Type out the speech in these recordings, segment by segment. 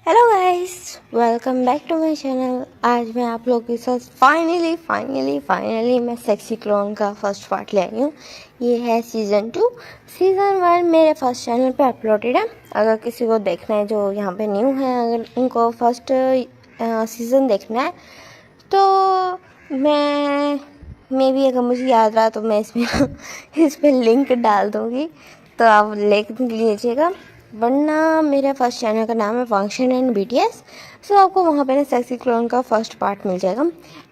Hello guys, welcome back to my channel. आज मैं आप लोगों के साथ फाइनली मैं सेक्सी क्लोन का फर्स्ट पार्ट ले आई हूँ। ये है सीज़न 1 मेरे फर्स्ट चैनल पे अपलोडेड है। अगर किसी को देखना है जो यहाँ पे न्यू है, अगर उनको फर्स्ट सीज़न देखना है तो मैं भी अगर मुझे याद रहा तो मैं इसमें इस पे लिंक डाल दूँगी, तो आप लिख लीजिएगा। वरना मेरा फर्स्ट चैनल का नाम है फंक्शन एंड BTS। सो आपको वहाँ पे ना सेक्सी क्लोन का फर्स्ट पार्ट मिल जाएगा।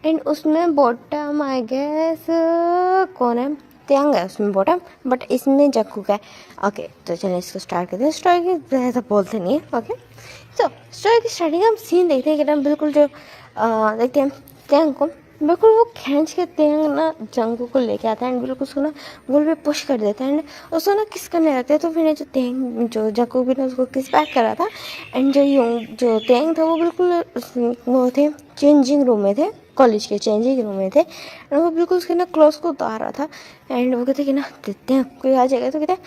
एंड उसमें बॉटम आई गेस कौन है, त्यांग है उसमें बॉटम, बट इसमें जक्कू है। ओके, तो चलिए इसको स्टार्ट करते हैं। स्टोरी की ज़्यादा बोलते नहीं है। ओके, तो स्टोरी की स्टार्टिंग हम सीन देखते हैं कि ना बिल्कुल जो देखते हैं त्यांग को बिल्कुल वो खींच के त्यांग ना जंगू को लेके आता है एंड बिल्कुल उसको ना गोल पे पुश कर देता है एंड उसको ना किस करने लगता है। तो फिर जो त्यांग जो जंगू भी ना उसको किस बैक करा था एंड जो त्यांग था वो बिल्कुल वो थे चेंजिंग रूम में थे, कॉलेज के चेंजिंग रूम में थे एंड वो बिल्कुल उसके ना क्लॉथ्स को उतार रहा था एंड वो कहते कि ना त्यांग कोई आ जाएगा तो कहते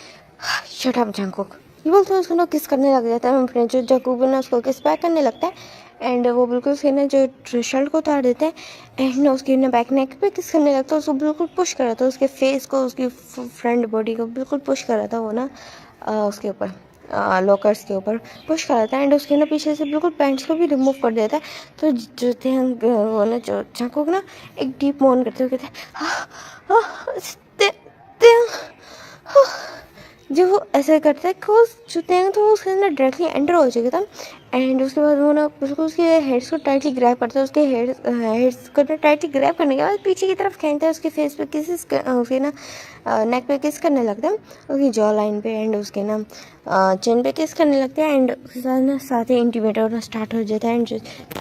शट अप जंगकुक, ये बोलते हैं उसको ना किस करने लग जाता है। फिर जो जंगकुक भी ना उसको किस बैक करने लगता है एंड वो बिल्कुल उसके ना जो शर्ट को उतार देते हैं एंड उसकी ना बैक नेक पे किस करने लगता है। उसको बिल्कुल पुश कर रहा था, उसके फेस को, उसकी फ्रंट बॉडी को बिल्कुल पुश कर रहा था वो ना उसके ऊपर लॉकर्स के ऊपर पुश कर रहा था एंड उसके ना पीछे से बिल्कुल पैंट्स को भी रिमूव कर देता है। तो जो थे वो ना जो जंगकुक ना एक डीप मोन करते हुए कहते जो वो ऐसे करता है कि जो त्यांग तो उसके अंदर डायरेक्टली एंटर हो चुका था एंड उसके बाद वो ना बिल्कुल उसके हेड्स को टाइटली ग्रैब करता है। उसके हेड्स को टाइटली ग्रैब करने के बाद पीछे की तरफ खींचता है, उसके फेस पे किस उसके ना नेक पे किस करने लगता है, उसकी जॉ लाइन पे एंड उसके ना चिन पे किस करने लगते हैं एंड उसके साथ ना साथ ही इंटीमेट होना स्टार्ट हो जाता है एंड जो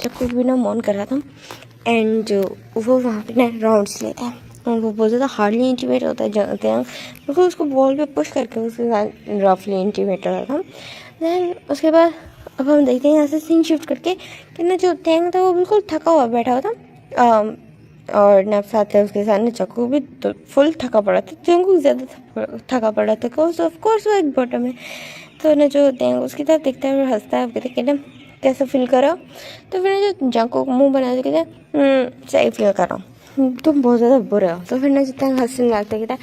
कुछ भी ना मौन कर रहा था एंड जो वो वहाँ पे ना राउंड्स लेता है और वो बहुत ज़्यादा हार्डली इंटीमेट होता है त्यांग, बिल्कुल उसको बॉल पे पुश करके उसके साथ रफली इंटीमेट होता था। दैन उसके बाद अब हम देखते हैं यहाँ से सीन शिफ्ट करके कि ना जो त्यांग था वो बिल्कुल थका हुआ बैठा हुआ था और ना साथ है उसके साथ ना जंगकुक भी तो फुल थका पड़ा था। जंगकुक ज़्यादा थका पड़ा था बिकॉज ऑफ कोर्स वो एक बॉटम है। तो ना जो त्यांग उसकी तरफ देखता है और हंसता है, कहते कि ना कैसा फील करो। तो फिर जो जंगकुक मुँह बना के कहते सही फील कर रहा हूँ, तुम बहुत ज़्यादा बुरे हो। तो फिर ना जितना हंसने लगता है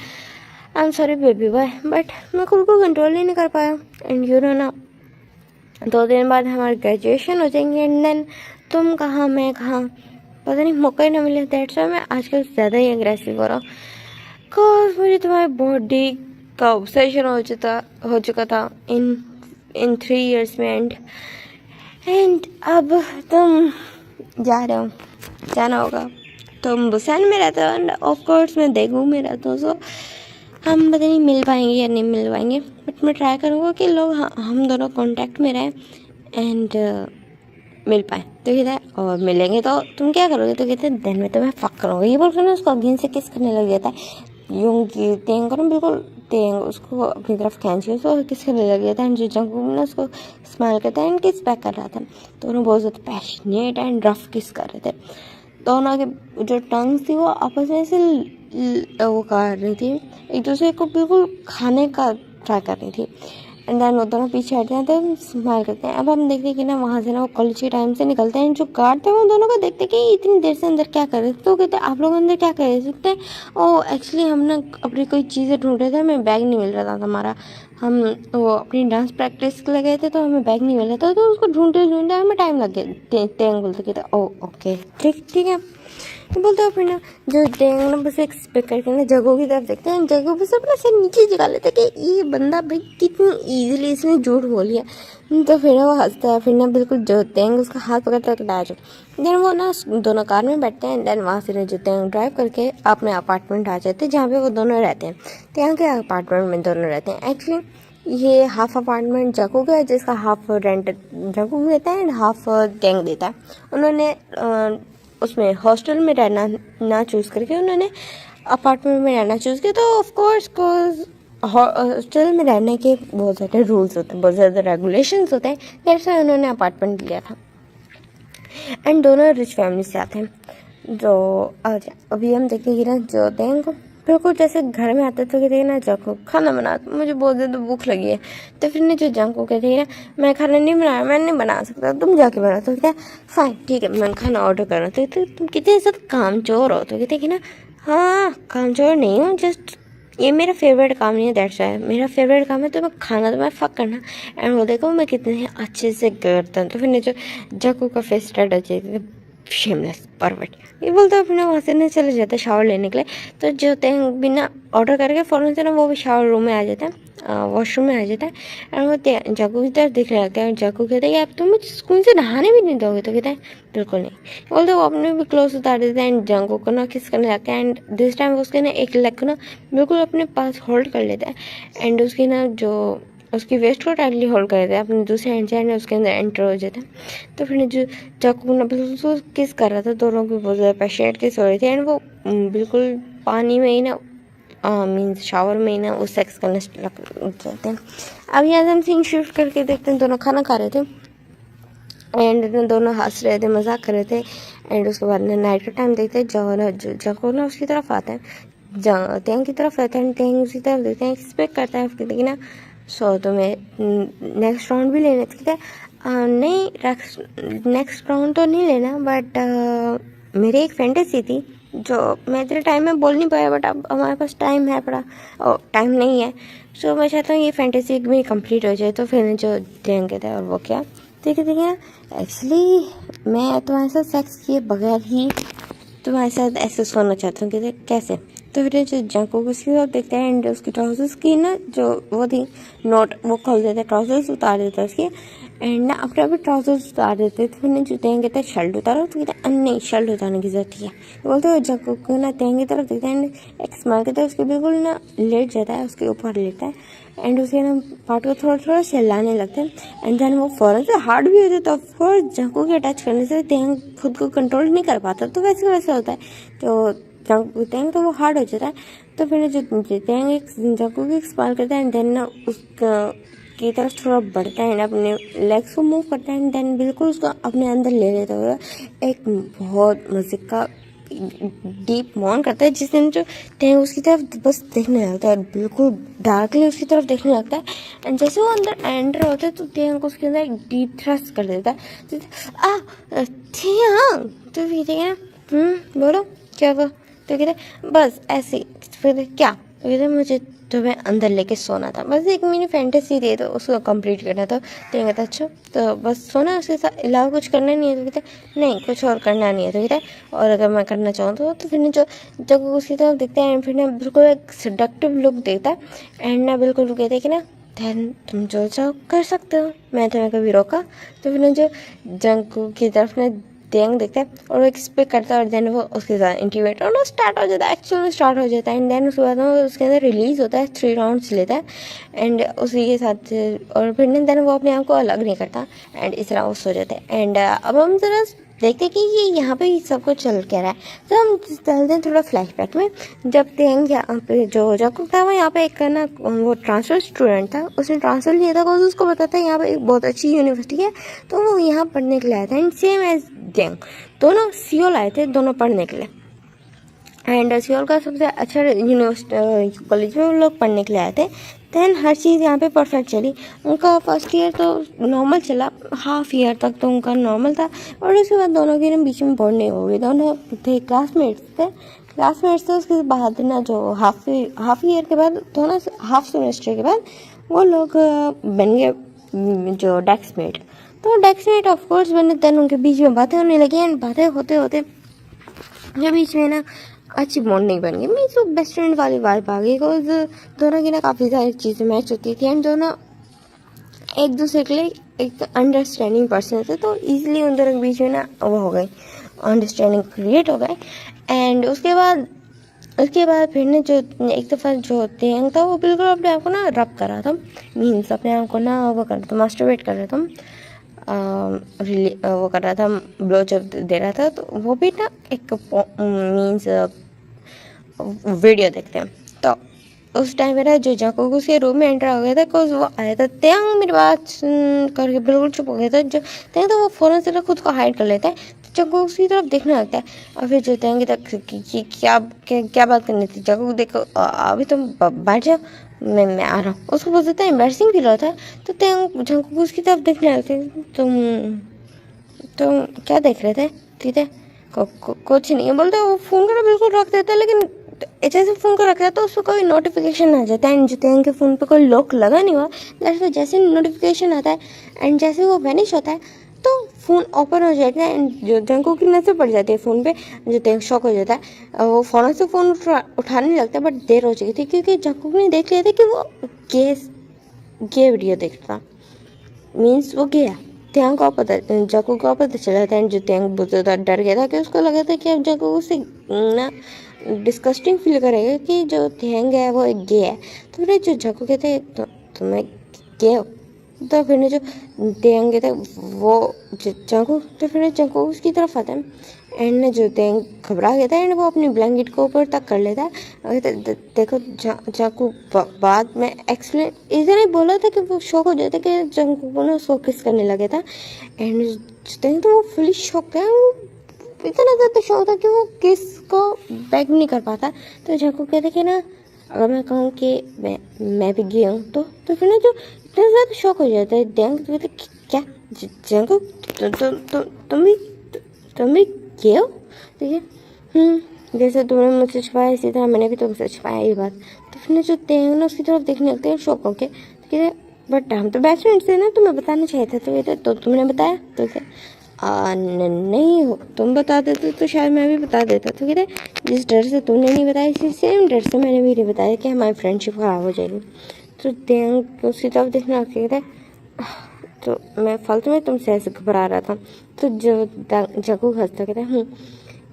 I am sorry baby boy, but मैं खुद को कंट्रोल ही नहीं कर पाया एंड यू नो ना 2 दिन बाद हमारी ग्रेजुएशन हो जाएंगे एंड देन तुम कहाँ मैं कहाँ, पता नहीं मौका ही ना मिले। दैट्स वाई मैं आजकल ज़्यादा ही एग्रेसिव हो रहा हूँ बिकॉज मुझे तुम्हारी बॉडी का ऑब्सेशन हो चुका था इन 3 years में एंड अब तुम जा रहे हो, जाना होगा। तुम बुसान में रहते हो एंड ऑफ कोर्स मैं देगू में रहता हूँ। सो हम पता नहीं मिल पाएंगे या नहीं मिल पाएंगे, बट मैं ट्राई करूँगा कि लोग हम दोनों कांटेक्ट में रहें एंड मिल पाए। तो कहता है और मिलेंगे तो तुम क्या करोगे, तो कहते हैं दिन में तो मैं फक करूँगा। ये बोलकर ना उसको अगेन से किस करने लग जाता है यूं कि तेंग करो बिल्कुल तेंग उसको अपनी तरफ खींच के उसको किस करने लग जाता है एंड जो जंगकुक ना उसको स्माइल करता है एंड किस बैक कर रहा था। तो उन्हें बहुत ज़्यादा पैशनेट एंड रफ किस कर रहे थे। दोनों के जो टंग थी वो आपस में से वो कर रही थी, एक दूसरे को बिल्कुल खाने का ट्राई कर रही थी एंड देन वो दोनों पीछे हट जाते हैं, स्माइल करते हैं। अब हम देखते हैं कि ना वहाँ से ना वो कॉलेज के टाइम से निकलते हैं। जो गार्ड थे वो दोनों को देखते हैं कि इतनी देर से अंदर क्या कर रहे थे। तो कहते हैं आप लोग अंदर क्या कर सकते हैं। ओ एक्चुअली हम ना अपनी कोई चीज़ें ढूंढ रहे थे, हमें बैग नहीं मिल रहा था हमारा, हम वो अपनी डांस प्रैक्टिस के लिए गए थे तो हमें बैग नहीं मिल रहा था, तो उसको ढूंढते ढूंढते हमें टाइम लग गया। तेंग बोलते कहते ओ ओके ठीक है बोलते हो। फिर ना जो तेंग ना बस एक स्पीकर के ना जगहों की तरफ देखते हैं, जगहों बस अपना सिर नीचे झुका लेते हैं कि ये बंदा भाई कितनी ईजिली इसने झूठ बोल लिया। तो फिर ना वो हंसता है, फिर ना बिल्कुल जो तेंग उसका हाथ पकड़ता है तो डायरेक्ट देन वो ना दोनों कार में बैठते हैं। देन वहाँ से जो तेंग ड्राइव करके अपने अपार्टमेंट आ जाते हैं जहाँ पे वो दोनों रहते हैं। तेंग के अपार्टमेंट में दोनों रहते हैं। एक्चुअली ये हाफ अपार्टमेंट जंगकुक है जिसका हाफ रेंट जंगकुक देता है एंड हाफ तेंग देता है। उन्होंने उसमें हॉस्टल में रहना ना चूज़ करके उन्होंने अपार्टमेंट में रहना चूज़ किया। तो ऑफ कोर्स हॉस्टल में रहने के बहुत ज़्यादा रूल्स होते हैं, बहुत ज़्यादा रेगुलेशंस होते हैं, जैसे उन्होंने अपार्टमेंट लिया था एंड दोनों रिच फैमिली से आते हैं। तो अभी हम देखेंगे ना जो तेंग बिल्कुल जैसे घर में आते तो कहते हैं ना जंको खाना बना, तो मुझे बहुत ज़्यादा भूख लगी है। तो फिर ने जो जंको कहते हैं ना मैं खाना नहीं बनाया, मैं नहीं बना सकता, तुम जाके बना। तो कहते हैं फाइन ठीक है मैं खाना ऑर्डर कर रहा हूँ। तो तुम कितने ज़्यादा कामचोर हो। तो कहते हैं कि ना हाँ कामचोर नहीं हूँ, जस्ट ये मेरा फेवरेट काम नहीं है, दैट्स वाई मेरा फेवरेट काम है तुम्हें खाना, तुम्हें फक करना। एंड वो देखो मैं कितने अच्छे से करता हूँ। तो फिर जो जक्कू का फेस स्टार्ट हो जाता, शेमलेस परवर्ट ये बोलते अपने वहाँ से ना चले जाता है शावर लेने के लिए। तो जो होते हैं बिना ऑर्डर करके फ़ौरन से ना वो भी शावर रूम में आ जाता है, वॉशरूम में आ जाता है। और वो जग्गू की तरफ दिखने लगता है। जग्गू कहता है कि आप तुम मुझे स्कूल से नहाने भी नहीं दोगे। तो कहता है बिल्कुल नहीं। बोलते वो अपने भी क्लोज उतार देते हैं एंड जग्गू को ना किस करने लगता है। एंड दिस टाइम उसके ना एक लेग को ना बिल्कुल अपने पास होल्ड कर लेता है एंड उसकी ना जो उसकी वेस्ट को टाइटली होल्ड कर देता है अपने दूसरे हैंड से एंड उसके अंदर एंटर हो जाता है। तो फिर जो जग्गू ना बिल्कुल किस कर रहा था, दोनों की बहुत ज़्यादा पैशनेट किस हो रही थी एंड वो बिल्कुल पानी में ही ना मीन्स शावर में ही ना वो सेक्स करने लग जाते हैं। अब यहाँ से हम सीन शिफ्ट करके देखते हैं, दोनों खाना खा रहे थे एंड दोनों हंस रहे थे, मजाक कर रहे थे। एंड उसके बाद नाइट का टाइम देखते हैं, जंको ना उसकी तरफ आता है, तेंग की तरफ रहता है, तेंग उसी तरफ देखते हैं, एक्सपेक्ट करता है उसकी, लेकिन ना सो तुम्हें नेक्स्ट राउंड भी लेना था। नहीं नेक्स्ट राउंड तो नहीं लेना, बट मेरी एक फैंटेसी थी जो मैं इतने टाइम में बोल नहीं पाया, बट अब हमारे पास टाइम है पड़ा और टाइम नहीं है। सो मैं चाहता हूँ ये फैंटेसी भी कंप्लीट हो जाए। तो फिर जो टेंग कहता है और वो क्या देखिए एक्चुअली मैं तुम्हारे साथ सेक्स किए बगैर ही तुम्हारे साथ ऐसे सोना चाहता हूँ। कहते कैसे। तो फिर जो जंको उसकी तरफ देखता है एंड उसकी ट्राउजर्स की ना जो वो थी नोट वो खोल देता है, ट्राउजर्स उतार देता है उसकी एंड ना अपने अभी ट्राउजर्स उतार देते हैं। तो फिर जो तेंग कहता है शर्ट उतारो। तो कहता है नहीं शर्ट उतारने की जरूरत है। बोलते हो जंको को ना तेंग की तरफ देखता है एंड एक स्माइल कहता है उसके बिल्कुल ना लेट जाता है, उसके ऊपर लेटता है एंड उसके ना पार्ट को थोड़ा थोड़ा सहलाने लगता है एंड देन वो फौरन से हार्ड भी हो जाता है। ऑफकोर्स जंको के अटैच करने से तेंग खुद को कंट्रोल नहीं कर पाता, तो वैसे वैसे होता है। तो तेंग तो वो हार्ड हो जाता है। तो फिर जो तेंग एक जंको की एक्सपायर करता है एंड देन ना उसका की तरफ थोड़ा बढ़ता है एंड अपने लेग्स को मूव करता है एंड देन बिल्कुल उसको अपने अंदर ले लेता है। एक बहुत मजे का डीप मॉन करता है जिस दिन जो तेंग उसकी तरफ बस देखने लगता है, बिल्कुल डार्कली उसकी तरफ देखने लगता है एंड जैसे वो अंदर एंटर होता है तो तेंग को उसके अंदर एक डीप थ्रस्ट कर देता है। तो तो कहते हैं बोलो क्या वो। तो कहते बस ऐसे ही। फिर क्या। तो कहते मुझे तुम्हें अंदर लेके सोना था, बस एक मिनी फैंटेसी थी तो उसको कंप्लीट करना था। तो कहता अच्छा तो बस सोना, उसके साथ अलावा कुछ करना नहीं है। तो कहते नहीं कुछ और करना नहीं है। तो कहते और अगर मैं करना चाहूँ तो फिर जो जब उसकी तरफ देखते हैं फिर ना बिल्कुल एक सडक्टिव लुक देता है एंड ना बिल्कुल कहते हैं कि ना दैन तुम जो चाहो कर सकते हो, मैं तुम्हें कभी रोका। तो फिर ना जो जंकू की तरफ ना तेंग देखता है और वो एक्सपेक्ट करता है और देन वो उसके साथ इंटीमेट और स्टार्ट हो जाता है, एक्चुअली स्टार्ट हो जाता है एंड देन उसके बाद उसके अंदर रिलीज होता है, 3 राउंड्स लेता है एंड उसी के साथ और फिर देन वो अपने आप को अलग नहीं करता एंड इस तरह वो सो जाता है। एंड अब हम जरा देखते हैं कि ये यहाँ पे सब कुछ चल क्या रहा है। तो हम चलते हैं थोड़ा फ्लैशबैक में, जब तेंग यहाँ पे जो जंकुक था वो यहाँ पे एक ना वो ट्रांसफर स्टूडेंट था, उसने ट्रांसफर लिया था बिकॉज उसको पता था यहाँ पे एक बहुत अच्छी यूनिवर्सिटी है तो वो यहाँ पढ़ने के लिए आया था। एंड सेम एज तेंग दोनों सियोल आए थे दोनों पढ़ने के लिए एंड सियोल का सबसे अच्छा यूनिवर्सिटी कॉलेज में वो लोग पढ़ने के लिए आए थे। देन हर चीज़ यहाँ पे परफेक्ट चली, उनका फर्स्ट ईयर तो नॉर्मल चला, हाफ ईयर तक तो उनका नॉर्मल था और उसके बाद दोनों के बीच में बॉन्ड नहीं हो गई। दोनों थे क्लासमेट्स थे। उसके बाद ना जो हाफ ईयर के बाद दोनों हाफ सेमेस्टर के बाद वो लोग बन गए जो डेस्कमेट। तो डेस्कमेट ऑफकोर्स बने, देन उनके बीच में बातें होने लगी एंड बातें होते होते जो बीच में ना अच्छी बॉन्डिंग बन गई, मीन्स वो बेस्ट फ्रेंड वाली वाइब आ गई बिकॉज दोनों की ना काफ़ी सारी चीज़ें मैच होती थी एंड दोनों एक दूसरे के लिए एक अंडरस्टैंडिंग पर्सन थे। तो ईजिली उन दोनों के बीच में ना वो हो गई, अंडरस्टैंडिंग क्रिएट हो गए। एंड उसके बाद फिर ने जो एक दफ़ा जो तेंग था वो बिल्कुल अपने आप को ना रब कर रहा था, मीन्स अपने आप को ना वो कर रहा था, मास्टरबेट कर रहा था, वो कर रहा था, ब्लो जब दे रहा था। तो वो भी ना एक मीन्स वीडियो देखते हैं। तो उस टाइम मेरा जो जंकुक उसके रूम में एंटर हो गया था बिकॉज वो आया था। तेंग मेरी बात करके बिल्कुल चुप हो गया था। जो तेंग तो वो फ़ौरन से खुद को हाइड कर लेता है। जंगकुक उसकी तरफ देखने लगता है और फिर जो तेंग तक क्या बात करनी थी। जंगकुक देखो अभी तुम बैठ जाओ, मैं आ रहा हूँ। उसको बहुत ज़्यादा एम्बैरसिंग फील होता है तो तेंग जंगकुक उसकी तरफ देखने लगते हैं। तुम क्या देख रहे थे? ठीक है, कुछ नहीं बोलते। वो फ़ोन को ना बिल्कुल रख देता है, लेकिन जैसे फ़ोन को रख देता है तो उसको कोई नोटिफिकेशन आ जाता है एंड जितेंग के फ़ोन पे कोई लॉक लगा नहीं हुआ। जैसे नोटिफिकेशन आता है एंड जैसे वो वैनिश होता है तो फ़ोन ओपन हो जाता है एंड जो जंगकुक की नज़र पड़ जाती है फ़ोन पे। जो तेंग शॉक हो जाता है, वो फ़ौरन से फ़ोन उठाने लगता है, बट देर हो चुकी थी क्योंकि जंगकुक ने देख लिया था कि वो गे वीडियो देख रहा, मीन्स वो गया। जंगकुक को पता चला था एंड जो तेंग बहुत ज़्यादा डर गया था कि उसको लगा था कि अब जंगकुक उससे ना डिस्कस्टिंग फील करेगा कि जो तेंग है वो एक गे है। तो फिर जो जंगकुक कहते हैं तुम्हें गे हो, तो फिर जो तेंग कहते वो जंगकुक, तो फिर जंगकुक उसकी तरफ आता है एंड जो तेंग घबरा गया था एंड वो अपनी ब्लैंकेट को ऊपर तक कर लेता है। देखो जंगकुक बाद में एक्सप्लेन इधर ही बोला था कि वो शॉक हो जाता कि जंगकुक ने उसको किस करने लगा था एंड तेंग तो वो फुली शॉक है। वो इतना ज़्यादा शौक था कि वो किस को बैक नहीं कर पाता। तो जंगकुक कहते कि ना अगर मैं कहूँ कि मैं भी गया हूँ तो फिर ना जो इतना ज़्यादा शौक हो जाता है तेंग, तो कहते क्या जंगकुक तुम भी गए हो? ठीक है, जैसे तुमने मुझसे छुपाया इसी तरह मैंने भी तुमसे छुपाया ये बात। तो फिर जो तेंग ना उसकी तरफ देखने लगते हैं शौक होके। तो कहते बट हम तो बेस्ट फ्रेंड्स थे ना, तुम्हें बताना चाहिए था। तो कहते तो तुमने बताया? तो कहते नहीं हो, तुम बता देते तो शायद मैं भी बता देता। तो कहते जिस डर से तुमने नहीं बताया इसी सेम डर से मैंने भी नहीं बताया कि हमारी फ्रेंडशिप ख़राब हो जाएगी। तो तेंग उसकी तरफ देखना कहते तो मैं फालतू में तुमसे ऐसे घबरा रहा था। तो जो जंगकुक हंसता कहता है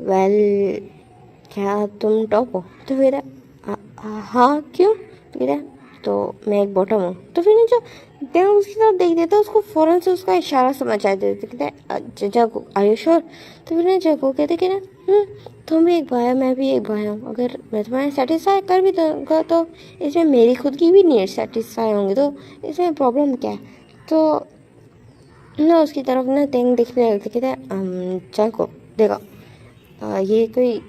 वेल क्या तुम टॉप हो? तो फिर हाँ क्यों? तो कहता तो मैं एक बॉटम हूँ। तो फिर जो तेंग उसकी तरफ देख देता उसको फ़ौरन से उसका इशारा समझ आ जाता। कहता है जंगकुक आर यू श्योर? तो फिर जंगकुक कहते कि ना तुम भी एक भाई हो, मैं भी एक भाई हूँ। अगर मैं तुम्हारे सेटिस्फाई कर भी दूँगा तो इसमें मेरी खुद की भी नीड सेटिस्फाई होंगी, तो इसमें प्रॉब्लम क्या है? तो ना उसकी तरफ ना तेंग देखने लगते कहते जंगकुक देखो ये कोई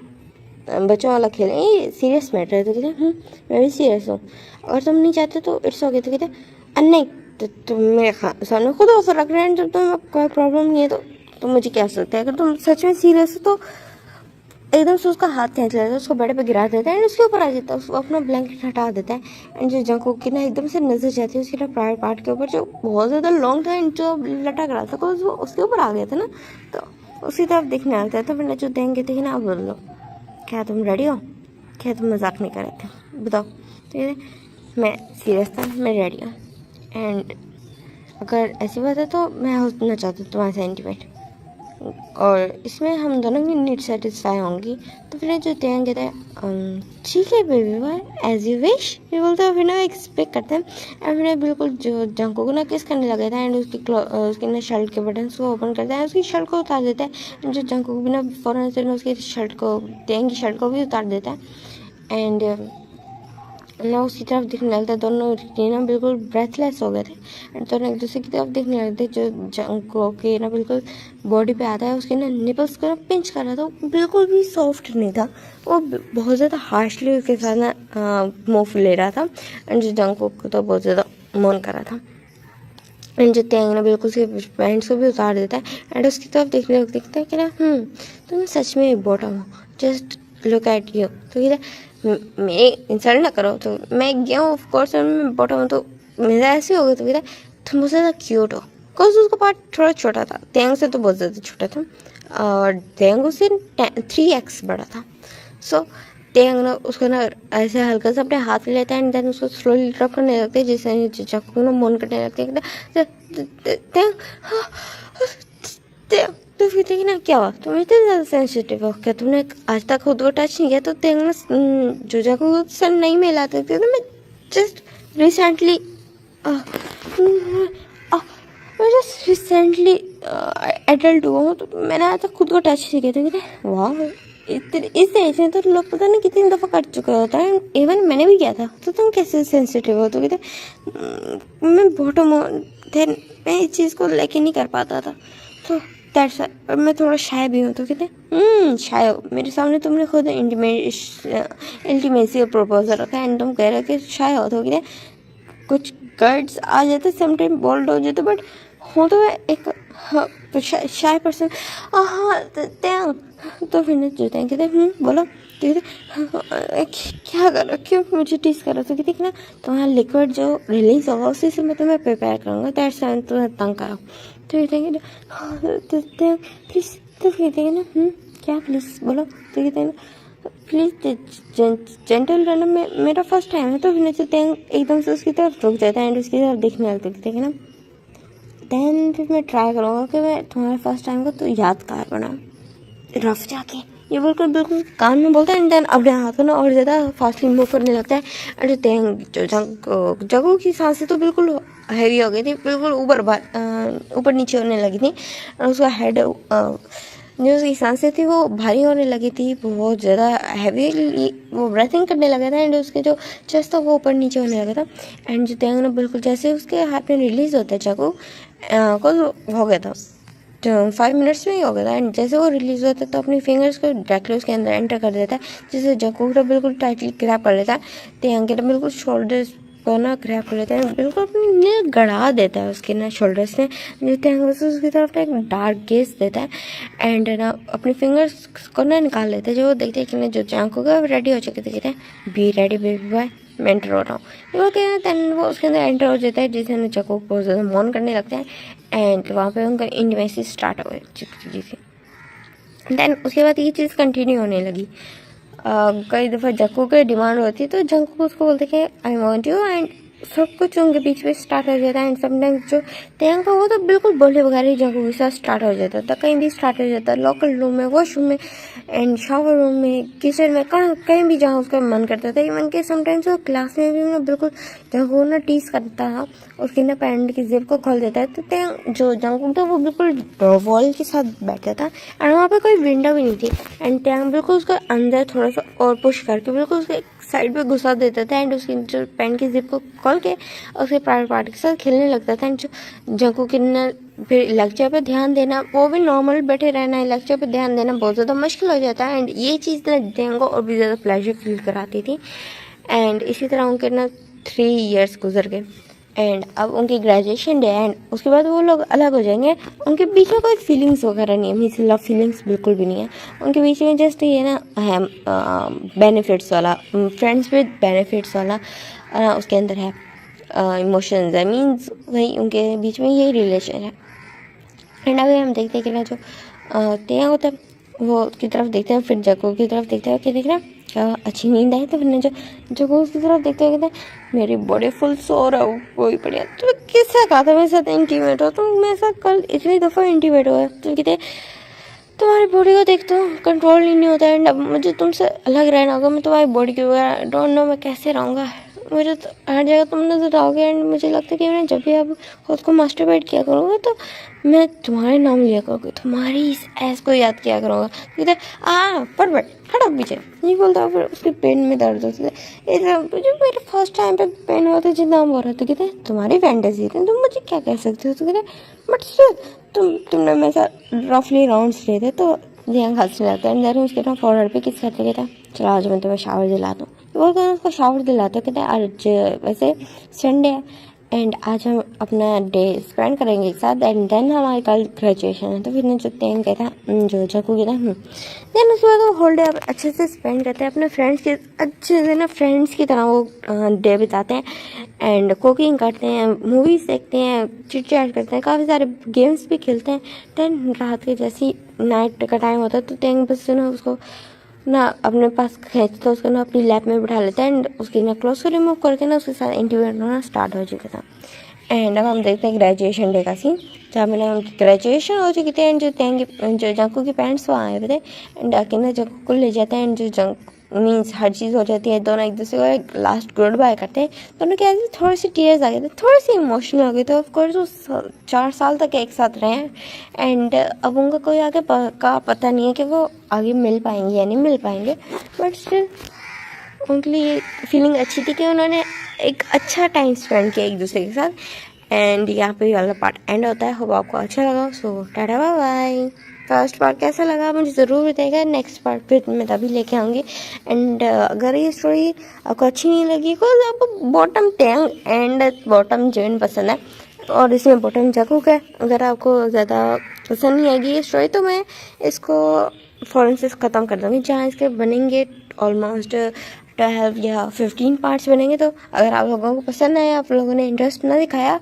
बच्चों वाला खेल है, ये सीरियस मैटर है। तो कहते मैं भी सीरियस हूँ, अगर तुम नहीं चाहते तो इट्स ओके। तो कहते नहीं तो तुम मेरे सामने खुद ऑफर रख रहे हैं, जब तुम्हें कोई प्रॉब्लम नहीं है तो मुझे क्या सकता है? अगर तुम सच में सीरियस हो तो एकदम से उसका हाथ खींच लेता है, उसको बेड पे गिरा देता है एंड उसके ऊपर आ जाता है, उसको अपना ब्लैंकेट हटा देता है एंड जो जंगकुक की ना एकदम से नजर जाती है उसकी ना प्राइवेट पार्ट के ऊपर जो बहुत ज़्यादा लॉन्ग था एंड जो लटक रहा था, वो उसके ऊपर आ गया था ना। तो उसी तरफ देखने आता है। तो फिर जो देंगे थे ना बोल लो क्या तुम रेडी हो? क्या तुम मजाक नहीं कर रहे थे? बताओ। तो ये मैं सीरियस था, मैं रेडी हूँ एंड अगर ऐसी बात है तो मैं होना चाहती हूँ तुम्हारे से इंटीमेट और इसमें हम दोनों की नीड सेटिस्फाई होंगी। तो फिर जो तेंग कहता है ठीक है baby boy as you wish, ये बोलते हैं। फिर ना एक्सपेक्ट करते हैं एंड फिर बिल्कुल जो जंगकुक को ना किस करने लगा था एंड उसकी ना शर्ट के बटन्स को ओपन करता है, उसकी शर्ट को उतार देता है। जो जंगकुक भी ना फ़ौरन से उसकी शर्ट को तेंग की शर्ट को भी उतार देता है एंड ना उसकी तरफ दिखने लगता है। दोनों ना बिल्कुल ब्रेथलेस हो गए थे एंड दोनों एक दूसरे की तरफ देखने लगते। जो जंगकुक के ना बिल्कुल बॉडी पे आता है, उसके ना निपल्स को ना पिंच कर रहा था, वो बिल्कुल भी सॉफ्ट नहीं था, वो बहुत ज़्यादा हार्शली उसके साथ ना मूव ले रहा था एंड जो जंगकुक को तो बहुत ज़्यादा मन कर रहा था एंड जो तेंग ना बिल्कुल उसके पैंट्स को भी उतार देता है एंड उसकी तरफ देखने लगता दिखता है कि ना तुम सच में एक बॉटम हो, जस्ट लुक एट यू। तो कहता मैं इंसल्ट ना करो, तो मैं गया हूँ ऑफकोर्स मैं बॉटम हूँ तो मेरा ऐसे हो गया। तो कहता तुम बहुत ज़्यादा क्यूट हो, बिकॉज उसका पार्ट थोड़ा छोटा था, तेंग से तो बहुत ज़्यादा छोटा था और तेंग उससे 3x बड़ा था। सो तेंग ना उसको ना ऐसे हल्का सा अपने हाथ में लेता है एंड देन उसको स्लोली रब करने लगते हैं, जिससे चाकू ना मोन करने लगते हैं। तो फिर देखिए ना क्या हुआ, तुम इतने ज़्यादा सेंसिटिव हो क्या? तुमने आज तक खुद को टच नहीं किया? तो तेंग ना जो जाको सर नहीं मिलाते थे तो मैं जस्ट रिसेंटली एडल्ट हुआ हूँ, तो मैंने आज तक खुद को टच नहीं किया। तो वाह इस एज में तो लोग पता नहीं कितनी दफ़ा कर चुके होता है, इवन मैंने भी किया था। तो तुम कैसे सेंसिटिव हो? तो कहते मैं बॉटम मैं इस चीज़ को लेके नहीं कर पाता था। तो दैट्स मैं थोड़ा शाय भी हूँ। तो कहते शाय हो, मेरे सामने तुमने खुद इंटीमेसी का प्रपोजल रखा है एंड तुम कह रहे हो कि शाय हो। तो कहते कुछ गर्ड्स आ जाते, समटाइम बोल्ड हो जाते, बट हूँ तो मैं एक शाय पर्सन। हाँ तो फिर जो कहते बोलो। तो कहते क्या कर रहा, क्यों मुझे टीस कर रहा। तो कहते ना तुम्हारा लिक्विड जो रिलीज होगा उसी से मैं तुम्हें प्रिपेयर करूँगा, दैट्स वाई तुम्हें तंग करो। तो कहते हैं प्लीज़। तो कहते हैं ना क्या प्लीज़ बोलो। तो कहते हैं प्लीज़ जेंटल रहना, मेरा फर्स्ट टाइम है। तो फिर नचते हैं एकदम से उसकी तरफ रुक जाता है एंड उसकी तरफ देखने लगते हैं ना। दैन फिर मैं ट्राई करूँगा कि मैं तुम्हारे फर्स्ट टाइम को तो यादगार बनाऊँ, रफ जाके ये बिल्कुल कान में बोलता है एंड देन अपने हाथ को ना और ज़्यादा फास्टली मूव करने लगता है। और जो जगहों की सांसें तो बिल्कुल हैवी हो गई थी, बिल्कुल ऊपर नीचे होने लगी थी और उसका हेड जो उसकी सांसें थी वो भारी होने लगी थी, बहुत ज़्यादा हैवी वो ब्रेथिंग करने लगा था एंड उसके जो चेस्ट था वो ऊपर नीचे होने लगा था। एंड जो तेंग ने बिल्कुल जैसे उसके हाथ में रिलीज़ होता है चाकू को हो गया था, तो 5 मिनट्स में ही हो गया था। एंड जैसे वो रिलीज़ होता है तो अपनी फिंगर्स को डायरेक्टली उसके अंदर एंटर कर देता है, जिससे जकूरा बिल्कुल टाइटली ग्रैब कर लेता है। तेंग के बिल्कुल शोल्डर्स को ना ग्रैब कर लेता है, बिल्कुल अपनी नील गड़ा देता है उसके ना शोल्डर्स में। जो तेंग उसकी तरफ एक डार्क गेज देता है एंड ना अपनी फिंगर्स को ना निकाल लेते हैं। जो देखते हैं कि ना जो चांक होगा रेडी हो चुके थे, कहते हैं बी रेडी बेबी बॉय, मैं एंटर हो रहा हूँ। वो क्या है दैन वो उसके अंदर एंटर हो जाता है, जिससे ना चको बहुत ज़्यादा मौन करने लगता है एंड वहाँ पे उनका इंटीमेसी स्टार्ट हो गई जी से। दैन उसके बाद ये चीज़ कंटिन्यू होने लगी। कई दफ़ा जक्कू की डिमांड होती है तो जक्कू उसको बोलते कि आई वांट यू एंड सब कुछ उनके बीच में स्टार्ट हो जाता है। एंड समटाइम्स जो तेंग का वो तो बिल्कुल बोले वगैरह जक्कू के साथ स्टार्ट हो जाता था, कहीं भी स्टार्ट हो जाता है, लोकल रूम में, वॉशरूम में एंड शावर रूम में, किचन में, कहीं भी जहाँ उसका मन करता था। इवन के समटाइम्स वो क्लास में भी ना बिल्कुल जंकू ना टीज करता था, उसकी ना पैंट की जिप को खोल देता है। तो तेंग जो जंकू था वो बिल्कुल वॉल के साथ बैठा था एंड वहाँ पे कोई विंडो भी नहीं थी एंड तेंग बिल्कुल उसको अंदर थोड़ा सा और पुश करके बिल्कुल उसके साइड पे घुसा देता था एंड उसकी जो पैंट की जिप को खोल के उसके प्राइवेट पार्ट के साथ खेलने लगता था। एंड जो जंकू के ना फिर लेक्चर पे ध्यान देना, वो भी नॉर्मल बैठे रहना है, लेक्चर पे ध्यान देना बहुत ज़्यादा मुश्किल हो जाता है एंड ये चीज़ ना तेंग को और भी ज़्यादा प्लेजर फील कराती थी। एंड इसी तरह उनके ना 3 इयर्स गुजर गए एंड अब उनकी ग्रेजुएशन डे एंड उसके बाद वो लोग अलग हो जाएंगे। उनके बीच में कोई फीलिंग्स वगैरह नहीं है, मीन्स लव फीलिंग्स बिल्कुल भी नहीं है उनके बीच में। जस्ट ये ना है बेनिफिट्स वाला, फ्रेंड्स विद बेनिफिट्स वाला उसके अंदर है, इमोशंस है, मीन्स वही उनके बीच में यही रिलेशन है। एंड अभी हम देखते हैं कि ना जो तेंग होता है वो की तरफ देखते हैं, फिर जको की तरफ देखते हैं कि देख रहा क्या अच्छी नींद आई। तो फिर जो जको उसकी तरफ देखते हैं कहते हैं मेरी बॉडी फुल सो रहा हूँ, वही बढ़िया। तो किससे कहा था मेरे साथ इंटीमेट हो, तो मेरे साथ कल इतनी दफ़ा इंटीमेट हुआ है। तो कहते तुम्हारी बॉडी को देखता हूँ कंट्रोल ही नहीं होता है एंड अब मुझे तुमसे अलग रहना होगा। मैं तुम्हारी बॉडी के बगैर डोंट नो मैं कैसे रहूँगा, मुझे तो हर जगह तुम नजर आओगे एंड मुझे लगता है कि मैं जब भी अब खुद को मास्टरबेट किया करूँगा तो मैं तुम्हारे नाम लिया करूँगी, तुम्हारी इस ऐस को याद किया करूँगा। कहते परफेक्ट हटो पीछे, नहीं बोलता। फिर उसके पेन में दर्द होता है, मुझे मेरे फर्स्ट टाइम पे पेन होता है जितना हो रहा। तो कहते तुम्हारी फैंटेसी थी, तुम मुझे क्या कह सकते हो। तो कहते बट स्टिल तुमने मेरे साथ रफली राउंड्स लिए थे। तो ध्यान हंसने लगता है एंड उसके ना फॉरवर्ड पे किस करते कहता चलो आज मैं तुम्हें शावर दिलाता हूँ। वो कहते उसको शावर दिलाते कहते आज वैसे संडे है एंड आज हम अपना डे स्पेंड करेंगे एक साथ एंड देन हमारी कल ग्रेजुएशन है। तो फिर जो तेंग कहता है जो जकू कहता है देन उसके बाद वो होल डे अच्छे से स्पेंड करते हैं अपने फ्रेंड्स के अच्छे से ना फ्रेंड्स की तरह वो डे बिताते हैं एंड कुकिंग करते हैं, मूवीज़ देखते हैं, चिट चैट करते हैं, काफ़ी सारे गेम्स भी खेलते हैं। देन रात के जैसी नाइट का टाइम होता है तो तेंग बस ना उसको ना अपने पास खींचता उसको ना अपनी लैप में बिठा लेता है एंड उसकी ना क्लोज को रिमूव करके ना उसके साथ इंटीमेट होना स्टार्ट हो चुका था। एंड अब हम देखते हैं ग्रेजुएशन डे का सीन, जहाँ मैंने उनकी ग्रेजुएशन हो चुकी थी एंड जो जंकू के पेरेंट्स वहाँ आए हुए थे एंड आके ना जंकू को ले जाते हैं एंड जो जंक मीन्स हर चीज़ हो जाती है, दोनों एक दूसरे को एक लास्ट गुड बाय करते हैं। दोनों के ऐसे थोड़ी सी टीयर्स आ गए थे, थोड़ी सी इमोशनल हो गए थे। ऑफकोर्स वो 4 साल तक एक साथ रहे हैं एंड अब उनका कोई आगे का पता नहीं है कि वो आगे मिल पाएंगे या नहीं मिल पाएंगे, बट स्टिल उनके लिए फीलिंग अच्छी थी कि उन्होंने एक अच्छा टाइम स्पेंड किया एक दूसरे के साथ एंड यहाँ पे वाला पार्ट एंड होता है। होप आपको अच्छा लगा। So tata bye bye. First part कैसा लगा मुझे ज़रूर बताइएगा। नेक्स्ट पार्ट फिर मैं तभी लेके आऊँगी। एंड अगर ये स्टोरी आपको अच्छी नहीं लगी तो आपको बॉटम टैंग एंड बॉटम जेन पसंद है और इसमें बॉटम जगूक है, अगर आपको ज़्यादा पसंद नहीं आएगी ये स्टोरी तो मैं इसको फ़ौरन से ख़त्म कर दूँगी। जहाँ इसके बनेंगे ऑलमोस्ट 12 या 15 पार्ट्स बनेंगे। तो अगर आप लोगों को पसंद आया, आप लोगों ने इंटरेस्ट ना दिखाया,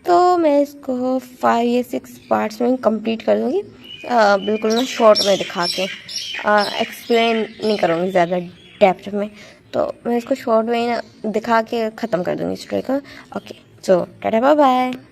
तो मैं इसको 5 या 6 पार्ट्स में कंप्लीट कर दूँगी। बिल्कुल ना शॉर्ट में दिखा के एक्सप्लेन नहीं करूँगी ज़्यादा डेप्थ में। तो मैं इसको शॉर्ट में ना दिखा के ख़त्म कर दूँगी स्टोरी को। ओके, सो टाटा बाय बाय।